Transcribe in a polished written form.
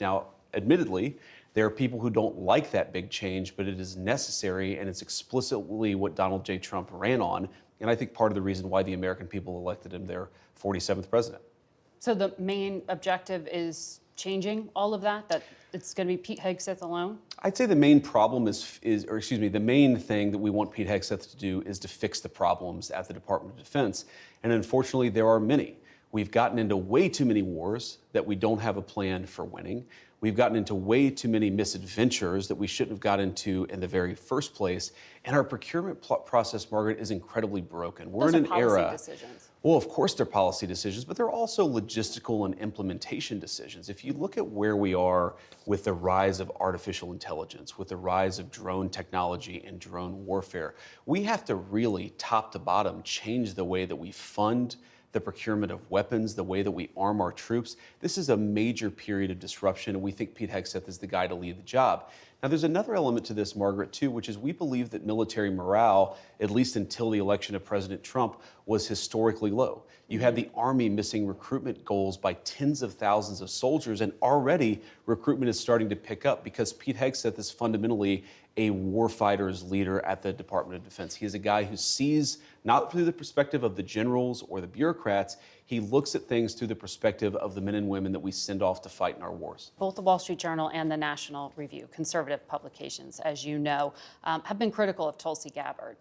Now, admittedly, there are people who don't like that big change, but it is necessary, and it's explicitly what Donald J. Trump ran on, and I think part of the reason why the American people elected him their 47th president. So the main objective is changing all of that, that it's going to be Pete Hegseth alone? I'd say the main problem the main thing that we want Pete Hegseth to do is to fix the problems at the Department of Defense. And unfortunately, there are many. We've gotten into way too many wars that we don't have a plan for winning. We've gotten into way too many misadventures that we shouldn't have got into in the very first place. And our procurement process, Margaret, is incredibly broken. We're in an era. Decisions. Well, of course, they're policy decisions, but they're also logistical and implementation decisions. If you look at where we are with the rise of artificial intelligence, with the rise of drone technology and drone warfare, we have to really, top to bottom, change the way that we fund the procurement of weapons, the way that we arm our troops. This is a major period of disruption, and we think Pete Hegseth is the guy to lead the job. Now, there's another element to this, Margaret, too, which is we believe that military morale, at least until the election of President Trump, was historically low. You had the Army missing recruitment goals by tens of thousands of soldiers, and already recruitment is starting to pick up because Pete Hegseth is fundamentally a warfighter's leader at the Department of Defense. He is a guy who sees not through the perspective of the generals or the bureaucrats. He looks at things through the perspective of the men and women that we send off to fight in our wars. Both the Wall Street Journal and the National Review, conservative publications, as you know, have been critical of Tulsi Gabbard.